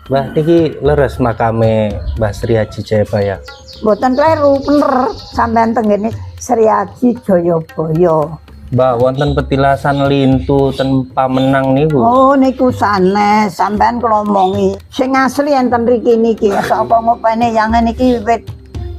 Mbah niki leres makame Mbah Sri Aji Jayabaya. Mboten kleru bener sampean tenggene Sri Aji Jayabaya. Mbak wonten petilasan lintu ten Pamenang niku. Oh niku sanes sampean klomongi. Sing asli enten riki niki sapa ngopene yang niki wit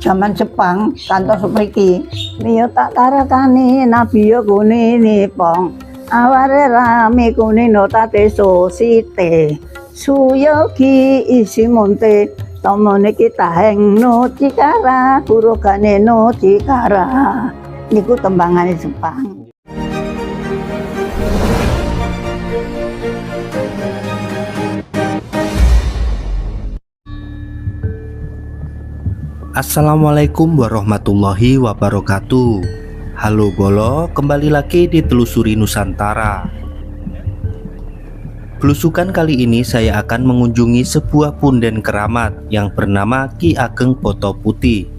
jaman Jepang kantos mriki. Miyo tak tarakani nabi yo kune nipong. Aware rame kune notate sosite. Suyogi isi monte tomone kita heng no cikara kurogane no cikara. Niku tembangane Jepang. Assalamualaikum warahmatullahi wabarakatuh. Halo Bolo, kembali lagi di Telusuri Nusantara. Belusukan kali ini saya akan mengunjungi sebuah punden keramat yang bernama Ki Ageng Boto Putih,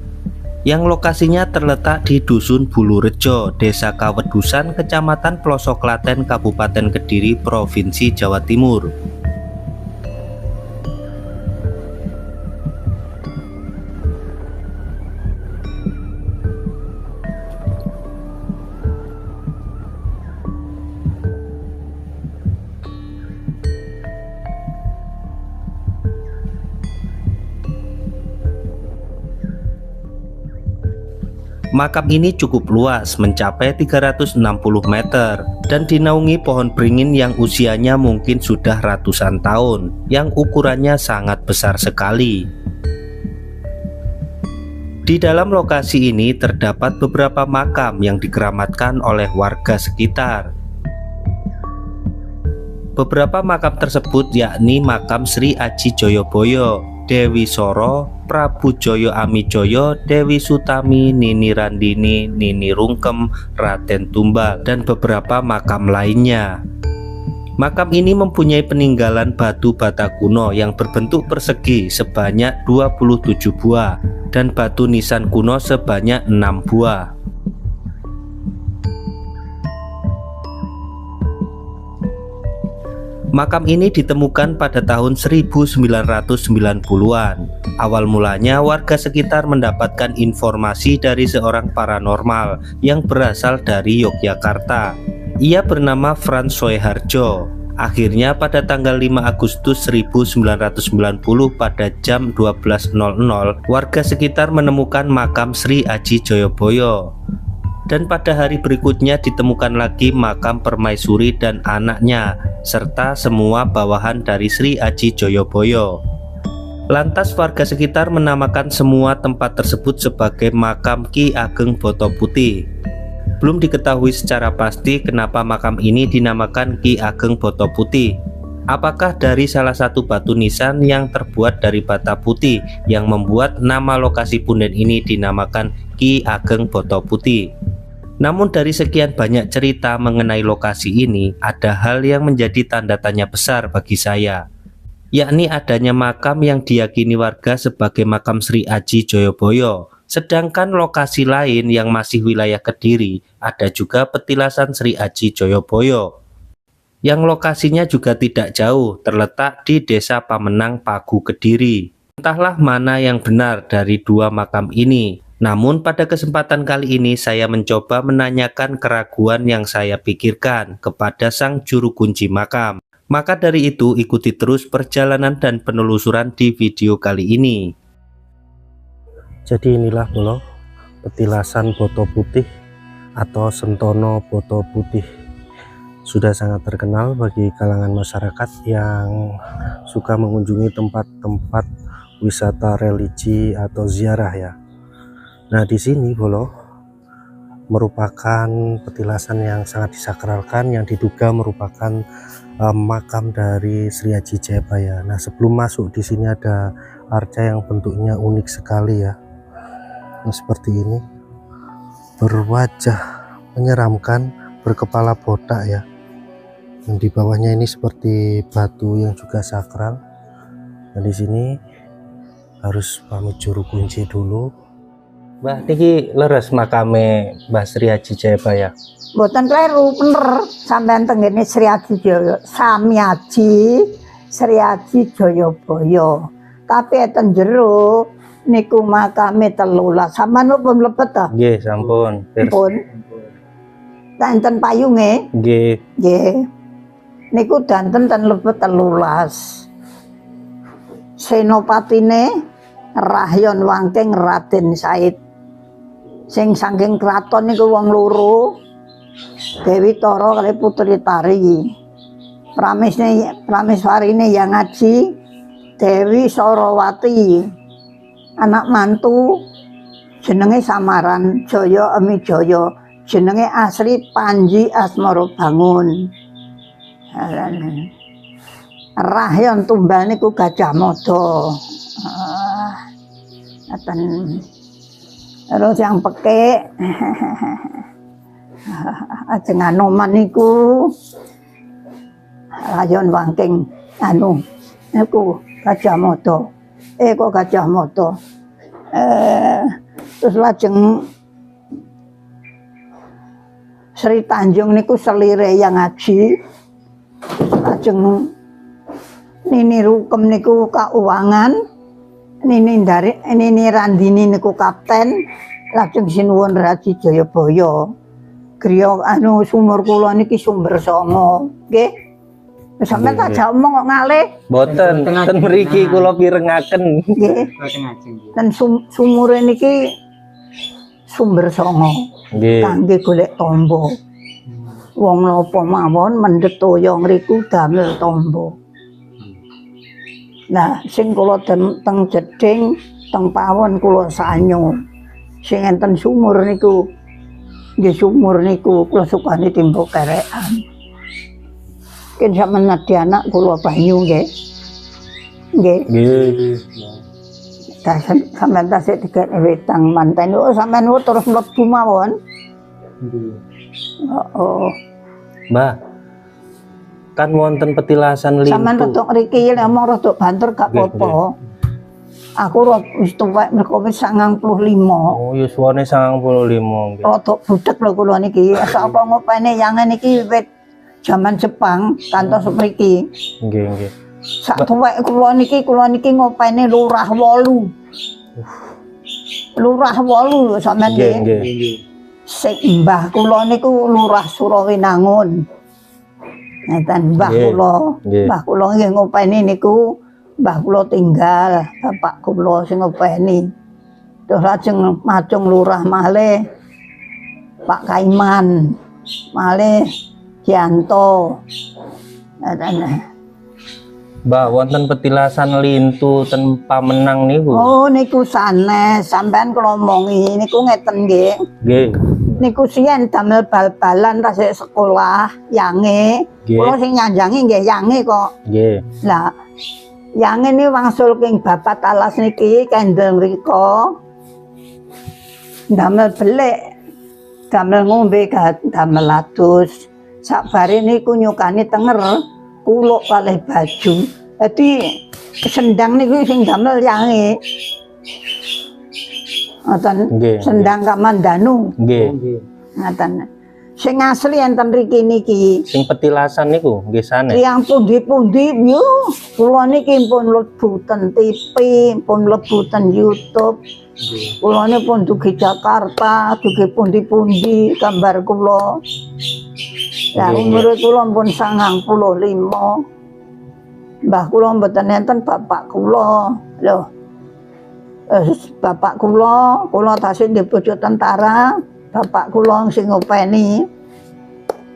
yang lokasinya terletak di Dusun Bulurejo, Desa Kawedusan, Kecamatan Plosok Klaten, Kabupaten Kediri, Provinsi Jawa Timur. Makam ini cukup luas, mencapai 360 meter dan dinaungi pohon beringin yang usianya mungkin sudah ratusan tahun, yang ukurannya sangat besar sekali. Di dalam lokasi ini terdapat beberapa makam yang dikeramatkan oleh warga sekitar. Beberapa makam tersebut yakni makam Sri Aji Jayabaya, Dewi Soro, Prabu Joyo Amijoyo, Dewi Sutami, Nini Randini, Nini Rungkem, Raden Tumbal, dan beberapa makam lainnya. Makam ini mempunyai peninggalan batu bata kuno yang berbentuk persegi sebanyak 27 buah dan batu nisan kuno sebanyak 6 buah. Makam ini ditemukan pada tahun 1990-an. Awal mulanya warga sekitar mendapatkan informasi dari seorang paranormal yang berasal dari Yogyakarta. Ia bernama Frans Soeharjo. Akhirnya pada tanggal 5 Agustus 1990 pada jam 12.00 warga sekitar menemukan makam Sri Aji Jayabaya. Dan pada hari berikutnya ditemukan lagi makam Permaisuri dan anaknya, serta semua bawahan dari Sri Aji Jayabaya. Lantas warga sekitar menamakan semua tempat tersebut sebagai makam Ki Ageng Boto Putih. Belum diketahui secara pasti kenapa makam ini dinamakan Ki Ageng Boto Putih. Apakah dari salah satu batu nisan yang terbuat dari bata putih yang membuat nama lokasi punden ini dinamakan Ki Ageng Boto Putih? Namun dari sekian banyak cerita mengenai lokasi ini, ada hal yang menjadi tanda tanya besar bagi saya, yakni adanya makam yang diyakini warga sebagai makam Sri Aji Jayabaya. Sedangkan lokasi lain yang masih wilayah Kediri, ada juga petilasan Sri Aji Jayabaya, yang lokasinya juga tidak jauh, terletak di Desa Pamenang, Pagu, Kediri. Entahlah mana yang benar dari dua makam ini. Namun pada kesempatan kali ini saya mencoba menanyakan keraguan yang saya pikirkan kepada sang juru kunci makam. Maka dari itu ikuti terus perjalanan dan penelusuran di video kali ini. Jadi inilah Bolo, petilasan Boto Putih atau Sentono Boto Putih. Sudah sangat terkenal bagi kalangan masyarakat yang suka mengunjungi tempat-tempat wisata religi atau ziarah ya. Nah di sini Bolo merupakan petilasan yang sangat disakralkan, yang diduga merupakan makam dari Sri Aji Jayabaya. Nah sebelum masuk di sini ada arca yang bentuknya unik sekali ya. Nah, seperti ini, berwajah menyeramkan, berkepala botak ya. Dan di bawahnya ini seperti batu yang juga sakral. Nah di sini harus pamit juru kunci dulu. Mbah niki leres makame Mbah Sri Aji Jayabaya. Mboten kleru bener sampean tenggene Sri Aji Jayabaya. Sami Aji Sri Aji Jayabaya. Tapi eten jero niku makame 13. Sampeyan pun mlebet ta? Nggih, sampun. Pun. Danten payunge? Nggih. Nggih. Niku danten ten lebet 13. Senopatine Rahyon Wangking Raden Said. Sing saking kraton niku wong loro. Dewi Tara kali Putri Tari. Prameswarine Yang Aji Dewi Sarawati. Anak mantu jenenge samaran Jaya Emi Jaya. Jenenge asli Panji Asmara Bangun. Rahyon tumbal niku Gajah Mada. Ngaten. Terus yang pekek ajeng Anoman niku Rahyon Wangking niku Gajah Mada. Kok Gajah Mada. Terus lajeng Sri Tanjung niku selire Yang Aji. Lajeng Nini Rukem niku kauangan. Nini Randini niku kapten. Lajeng sinuwun Raji Jayabaya. Griya sumur kula niki sumber songo. Nggih. Sampeyan tak jak omong kok ngalih. Mboten, ten mriki kula pirengaken. Nggih. Dan sumure niki sumber songo. Nggih. Kangge golek tombo. Wong napa mawon mendhet toya ngriku damel tombo. Nah, sing kula teng jeding, teng pawon kula sanyo. Sing enten sumur niku nggih sumur niku kula sukani timbo kerekan. Ken sampeyan nedhi anak kula banyu nggih. Nggih. Nggih. Sampeyan tasik dikene wetang manten. Oh, sampeyan terus mlebu mawon. Nggih. Oh. Mbah. Kan wonten petilasan lintu. Sampeyan rodok mriki ngomong rodok banter gak apa-apa. Aku wis tuwek mergo wis 95. Oh, yuswane 95 nggih. Rodok budhek lho kula niki. Sapa ngopene yang niki wit jaman Jepang kantos mriki. Nggih, nggih. Sak tuwek kula niki ngopene lurah 8. Lurah 8 sampeyan nggih. Nggih. Sing mbah kula niku Lurah Surawinangun. Ngeten mbah kula. Mbah kula nggih ngopeni niku mbah kula tinggal, bapak kula sing ngopeni. Terus lajeng macung lurah malih Pak Kaiman, malih Yanto. Ngeten. Mbah, wonten petilasan lintu ten Pamenang niku. Oh, niku sanes, sampean kula omongi niku ngeten nggih. Nggih. Niku siyen damel bal-balan tasik sekolah yange. Kula sing nyanjangi nggih yange kok. Nggih. Lah yange ni wangsul king babat alas niki kendel mriko. Damel belik. Damel ngombe damel adus. Sakbare niku nyukani tenger kuluk kalih baju. Dadi sendang niku sing damel yange. Ngoten. Sendang Kamandanu. Nggih. Ngoten. Sing asli enten mriki niki. Sing petilasan niku nggih sanes. Tiyang pundi-pundi yo kula niki pun mlebu ten TV, pun mlebu ten YouTube. Kula niki pun dugi Jakarta, dugi pundi-pundi gambar kula. Ya umur kula pun 95. Mbah kula mboten enten bapak kula. Lho. Bapak kula tasih di bojo tentara. Bapak kula sing ngopeni.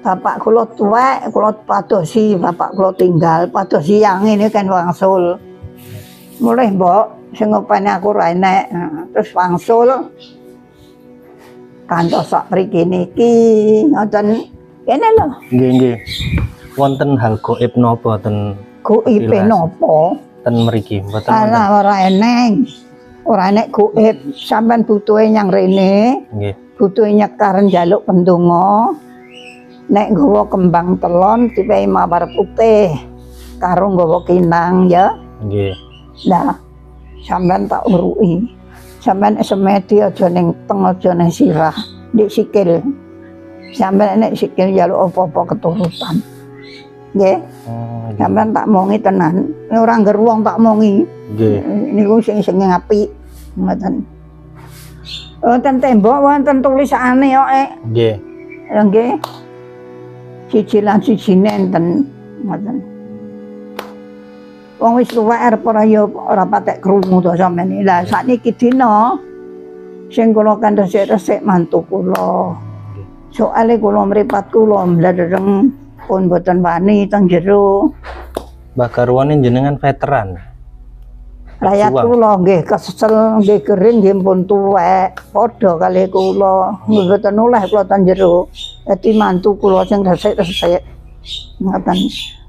Bapak kula tuwek, kula padosi, bapak kula tinggal, padosi yang ini kan wangsul. Mulih mbok sing ngopeni aku ra enek. Terus wangsul kantos sak mriki niki ngoten kene lho. Nggih, nggih. Wonten hal gaib napa ten gaib napa? Ten mriki mboten. Ala ora eneng. Ora enek gaib, sampean butuhe nyang rene. Nggih. Butuhe nyekar njaluk pendonga. Nek nggawa kembang telon diwehi mawar putih karo nggawa kinang ya. Nggih. Lah sampean tak uruki. Sampean semedi aja ning teng aja ning sirah, ndek sikil. Sampean nek sikil njaluk apa-apa keturutan. Nggih. Oh, nggih. Sampeyan tak mongi tenan. Ora ngger wong tak mongi. Nggih. Niku sing apik. Ngoten. Wonten tembok wonten tulisane kok. Nggih. Ya nggih. Siji lan siji nenten. Ngoten. Wong wis tuwek arep ora patek krungu to sampeyan. Lah sakniki dina sing kula kanthi resik mantu kula. Soale kula mripat kula mladeng pun boten wani teng jero. Mbah garwane jenengan veteran. Rakyat kula nggih kesel nggih gering nggih pun tuwek padha kali kula mboten oleh kula teng jero. Dadi mantu kula sing resik-resik. Ngoten.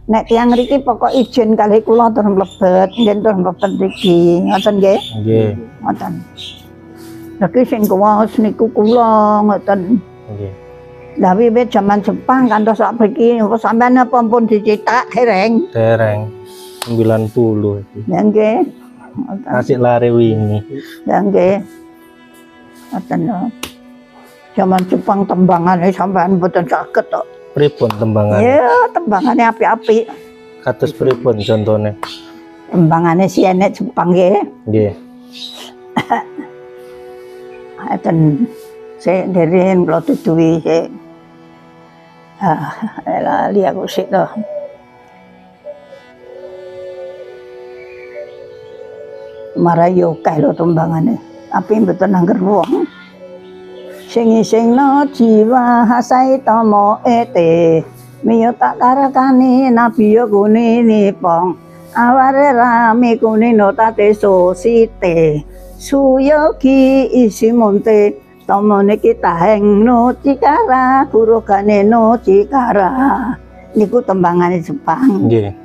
Nek tiyang mriki pokok izin kali kula terus mlebet, nggih terus mlebet mriki. Ngoten nggih. Nggih. Ngoten. Lagi sing kuwas niku kula ngoten. Nggih. Lah wiwit jaman Jepang kantos sak mriki sampeyan apa pun dicetak dereng. Dereng 90 iki. Ya nggih. Ngoten. Asik lare wingi. Ya nggih. Ngoten lho. Jaman Jepang tembangane sampean mboten saged kok. Pripun tembangane? Ya tembangane apik-apik. Kados pripun contone? Tembangane si enek Jepang nggih. Nggih. Ngoten. Sik nderen kula tutuhi sik. Lali aku sik to. Marayo kae lho tembangane. Tapi mboten angger wong. Sing isingno jiwa saitama ete. Miyo tak tarakani nabi yo kuni nipong. Aware rame kuni no tate sosite. Suyogi isi monte. Tomone kita heng no cikara, kurugane no cikara. Niku tembangane Jepang. Nggih.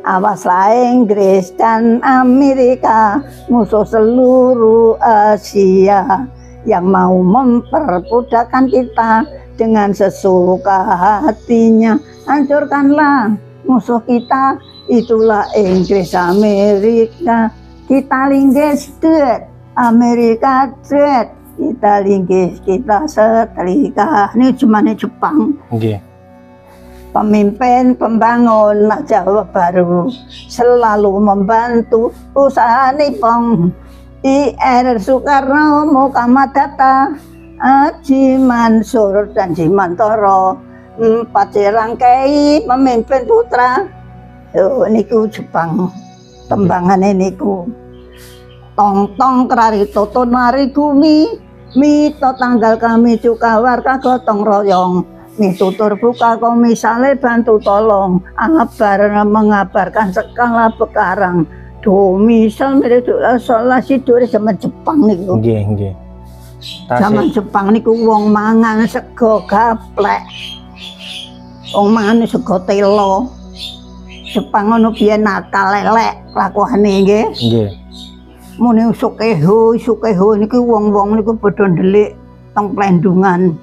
Awas lah Inggris dan Amerika, musuh seluruh Asia yang mau memperbudakan kita dengan sesuka hatinya. Hancurkanlah musuh kita, itulah Inggris Amerika. Kita linggis duit, Amerika duit, kita linggis, kita setrika. Ini cuma Jepang. Nggih. Pemimpin pembangun Jawa Baru selalu membantu usaha Nippon. IR Soekarno, Muhammad Hatta, Haji Mansur dan Jimantoro, 4 rangkai pemimpin putra. Niku Jepang tembangane niku. Tong tong krari toto nari gumi, mito tanggal kami cukawar kagotong royong. Mitutur buka kau misalnya bantu tolong abar mengabarkan skala bekarang domisal solasi dure zaman Jepang niku. Nggih, nggih. Zaman Jepang niku wong mangan sego gaplek. Wong mangan sego telo. Jepang ngono biyen nakal elek lakuane nggih. Nggih. Mune sukeho niku wong-wong niku padha ndelik teng plendungan.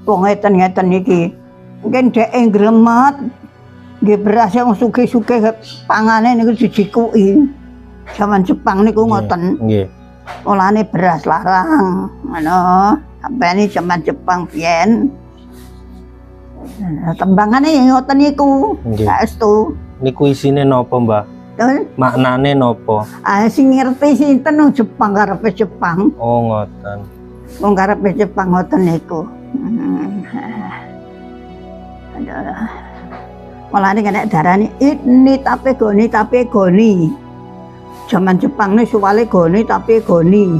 Wong ngeten-ngeten iki. Mungkin dheke ngremet. Nggih beras wong sugih-sugih pangane niku dijikuki. Zaman Jepang niku ngoten. Nggih. Olane beras larang. Ngono. Sampene zaman Jepang biyen. Tembangane ngoten niku. Saestu. Niku isine napa, Mbah? Maknane napa? Sing ngerti sinten wong Jepang karepe Jepang. Oh, ngoten. Wong karepe Jepang ngoten niku. Malah nek darani ini tapi goni. Zaman Jepang ini suwale goni tapi goni.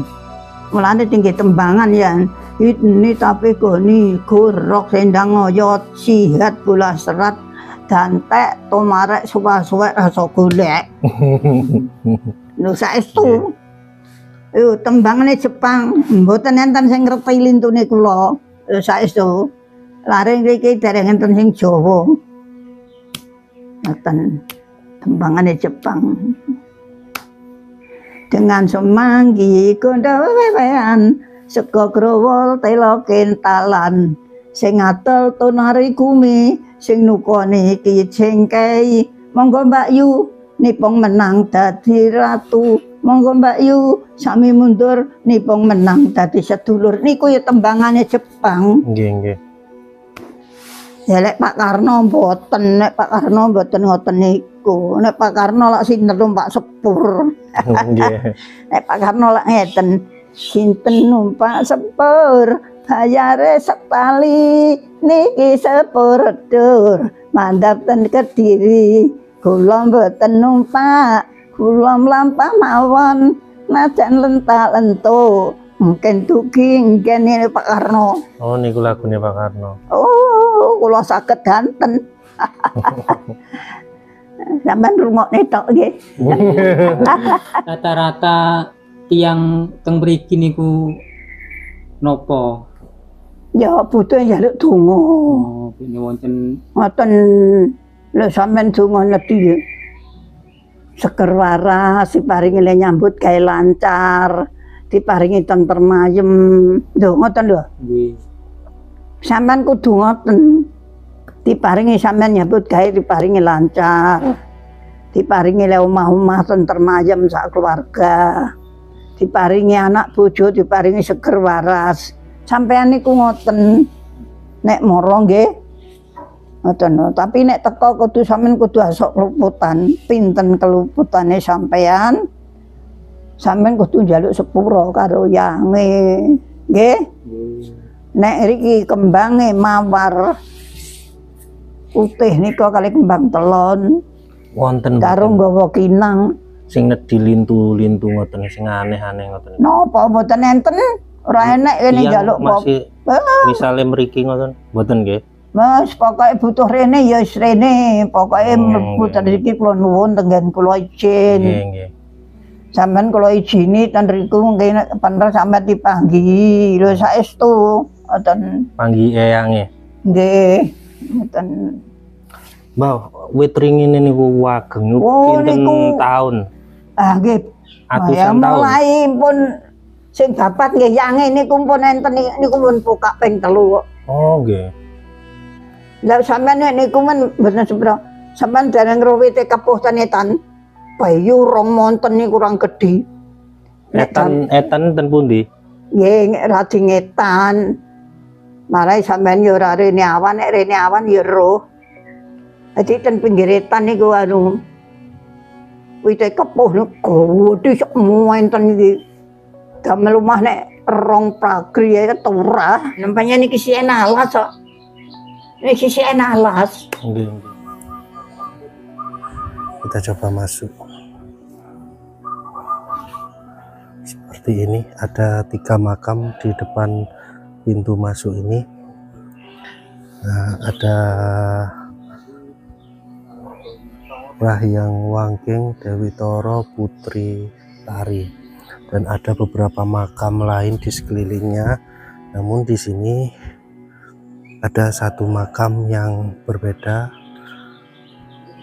Malah tinggi tembangan ya. Ini tapi goni, gurok sendang ngoyot, sihat bola serat, dantek tomarek suwek-suwek rasa golek. Lho saestu. Yo tembangane Jepang, mboten enten sing ngerti lintune kula. Saestu. Lare iki dereng enten sing Jawa. Ngoten tembangane Jepang. Dengan semanggi kondo wewean, sego growol telo kentalan. Sing atel tonari kumi, sing nukoni iki jengkei. Monggo Mbak Yu, Nippon menang dadi ratu. Monggo Mbak Yu, sami mundur Nippon menang dadi sedulur. Niku ya tembangane Jepang. Nggih, nggih. Ya lek Pak Karno mboten, nek Pak Karno mboten ngoten niku. Nek Pak Karno lak sinten numpak sepur. Nggih. Nek Pak Karno lak ngeten, sinten numpak sepur, bayare sekali niki sepur dur, mandhap ten Kediri. Kula mboten numpak, kula mlampah mawon, najan lentak-lentuk. Mungkin dugi ngene Pak Karno. Oh niku lagune Pak Karno. Oh, kula saged ganten. Sampeyan rungokne tok nggih. Rata-rata tiang teng mriki niku nopo? Ya butuh njaluk donga. Oh, ini wonten Ngoten lho sampeyan donga nedhi ya. Seger waras diparingi le nyambut gawe lancar, diparingi tentrem ayem. Lho ngoten lho. nggih. Sampeyan kudu ngoten. Diparingi sampeyan nyambut gawe diparingi lancar. Diparingi le omah-omah tentrem ayem sak keluarga. Diparingi anak bojo, diparingi seger waras. Sampeyan niku ngoten. Nek mara nggih ngoten. Tapi nek teko kudu sampeyan kudu asok keluputan. Pinten keluputane sampeyan? Sampeyan kudu njaluk sepura karo yange. Nggih? Nek riki kembange mawar putih nika kali kembang telon Wonten karo nggawa kinang. sing nedhi lintu-lintu ngoten sing aneh-aneh ngoten. Napa mboten enten? Ora enek kene Tiyang njaluk apa. masih misale mriki ngoten, mboten nggih. Mas pokoke butuh rene ya wis rene. Pokoke Oh, mlebu ten nggih. iki kula nuwun tenggen kula izin. Nggih, nggih. Sampeyan kula izini ten riku mungkin pantes sampeyan dipanggi. Lho saestu ngoten. Panggi eyange. Nggih. Ngoten. Mbah, wit ringine niku wageng niku Oh, pinten niku- taun? Ah nggih. Ya Atusan taun. mulai pun sing babat nggih yange niku pun enten niku pun buka ping 3 kok. Oh, nggih. Lah sampeyan nek niku men mboten sepira. Sampeyan dereng ngruwite kepuh tenetan. Bayu rong monten niku kurang gedhi. Nek Etan ten pundi? nggih radi ngetan. Marai sampeyan yo ora rene awan, nek rene awan yo roh. Dadi ten pinggir etan niku anu wite kepuh niku gedhi semua enten iki. Damel omah nek rong pragri ya keturah. Nampaknya niki si enalas kok. Niki si enalas. Nggih, nggih. Kita coba masuk. Seperti ini, ada 3 makam di depan pintu masuk ini. Nah, ada Rahyang Wangking, Dewi Toro, Putri Tari, dan ada beberapa makam lain di sekelilingnya. Namun di sini ada satu makam yang berbeda,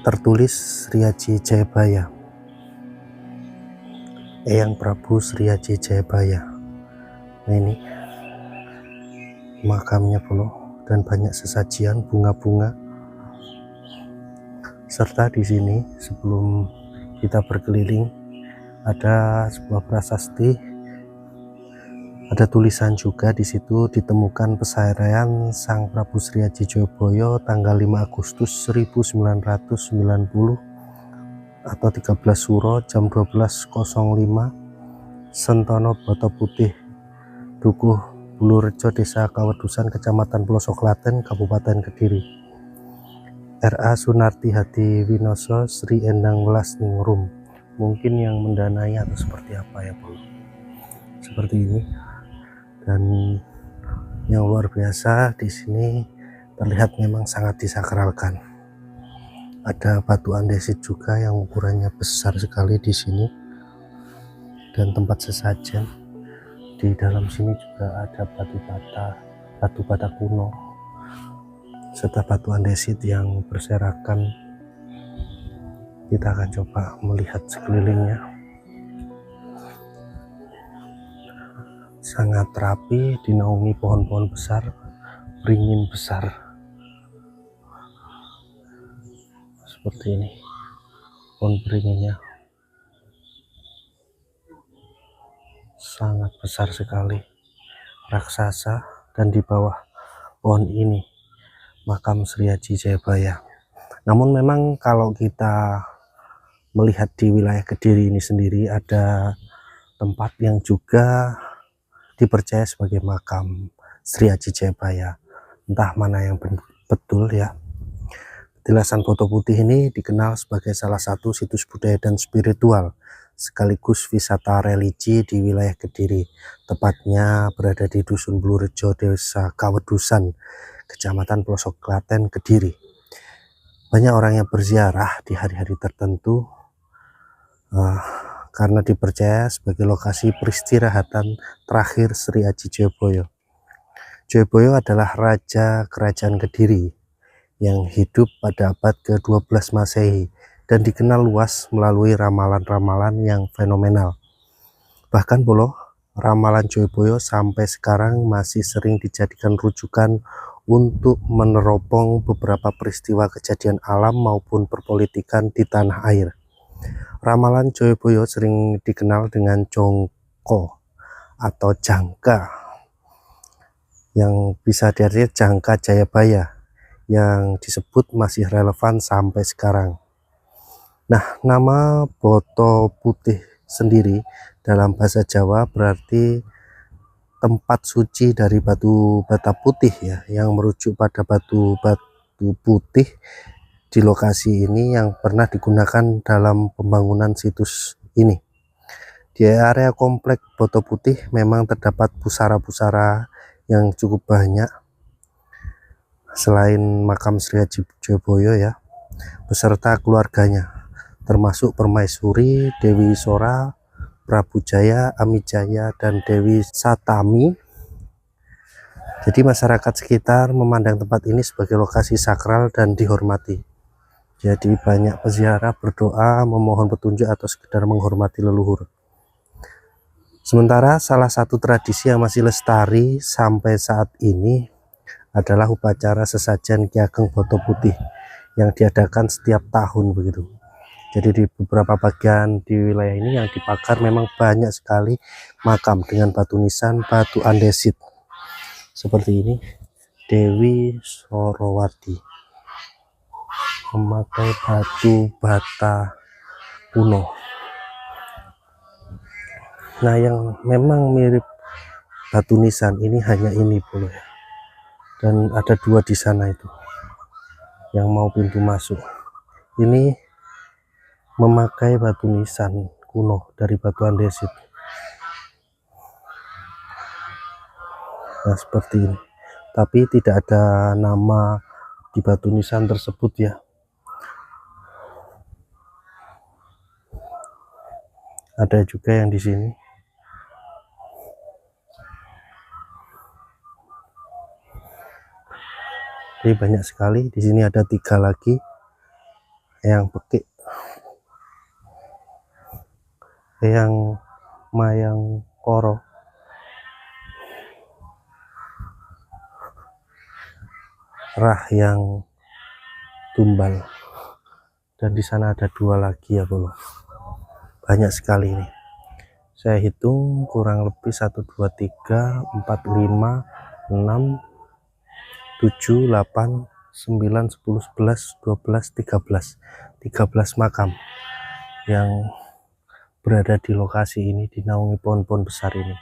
tertulis Sri Aji Jayabaya, Eyang Prabu Sri Aji Jayabaya. Nah, ini makamnya penuh dan banyak sesajian bunga-bunga. Serta di sini sebelum kita berkeliling ada sebuah prasasti, ada tulisan juga di situ, ditemukan pesairaian Sang Prabu Sri Aji Jayabaya tanggal 5 Agustus 1990 atau 13 Suro jam 12.05 Sentono Boto Putih, Dukuh Bulurejo, Desa Kawedusan, Kecamatan Pelosok Klaten, Kabupaten Kediri. R.A. Sunarti Hadi Winoso, Sri Endang Welas Ningrum. Mungkin yang mendanai atau seperti apa ya Bu, seperti ini. Dan yang luar biasa di sini terlihat memang sangat disakralkan. Ada batu andesit juga yang ukurannya besar sekali di sini, dan tempat sesajen. Di dalam sini juga ada batu bata kuno, serta batu andesit yang berserakan. Kita akan coba melihat sekelilingnya. Sangat rapi, dinaungi pohon-pohon besar, beringin besar. Seperti ini pohon beringinnya sangat besar sekali, raksasa. Dan di bawah pohon ini makam Sri Aji Jayabaya. Namun memang kalau kita melihat di wilayah Kediri ini sendiri ada tempat yang juga dipercaya sebagai makam Sri Aji Jayabaya. Entah mana yang betul ya. Petilasan Boto Putih ini dikenal sebagai salah satu situs budaya dan spiritual sekaligus wisata religi di wilayah Kediri. Tepatnya berada di Dusun Blurejo, Desa Kawedusan, Kecamatan Pelosok Klaten, Kediri. Banyak orang yang berziarah di hari-hari tertentu karena dipercaya sebagai lokasi peristirahatan terakhir Sri Aji Jayabaya. Jayabaya adalah raja kerajaan Kediri yang hidup pada abad ke-12 Masehi dan dikenal luas melalui ramalan-ramalan yang fenomenal. Bahkan ramalan Jayabaya sampai sekarang masih sering dijadikan rujukan untuk meneropong beberapa peristiwa kejadian alam maupun perpolitikan di tanah air. Ramalan Jayabaya sering dikenal dengan jongko atau jangka, yang bisa diartikan jangka Jayabaya, yang disebut masih relevan sampai sekarang. Nah, nama Boto Putih sendiri dalam bahasa Jawa berarti tempat suci dari batu bata putih ya, yang merujuk pada batu putih di lokasi ini yang pernah digunakan dalam pembangunan situs ini. Di area komplek Boto Putih memang terdapat pusara-pusara yang cukup banyak selain makam Sri Aji Jayabaya ya, beserta keluarganya, termasuk Permaisuri, Dewi Sora, Prabu Jaya, Amijaya, dan Dewi Satami. Jadi masyarakat sekitar memandang tempat ini sebagai lokasi sakral dan dihormati. Jadi banyak peziarah berdoa, memohon petunjuk atau sekedar menghormati leluhur. Sementara salah satu tradisi yang masih lestari sampai saat ini adalah upacara sesajen Ki Ageng Boto Putih yang diadakan setiap tahun begitu. Jadi di beberapa bagian di wilayah ini yang dibakar memang banyak sekali makam dengan batu nisan, batu andesit. Seperti ini, Dewi Sorowati memakai batu bata kuno. Nah, yang memang mirip batu nisan ini hanya ini ya. Dan ada dua di sana itu yang mau pintu masuk. Ini memakai batu nisan kuno dari batu andesit. Nah, seperti ini. Tapi tidak ada nama di batu nisan tersebut ya. Ada juga yang di sini. Jadi banyak sekali. Di sini ada 3 lagi yang pekik, yang mayang koro, rah yang tumbal, dan di sana ada 2 lagi ya bolo. Banyak sekali ini. Saya hitung kurang lebih 1 2 3 4 5 6 7 8 9 10 11 12 13 makam yang berada di lokasi ini, dinaungi pohon-pohon besar ini.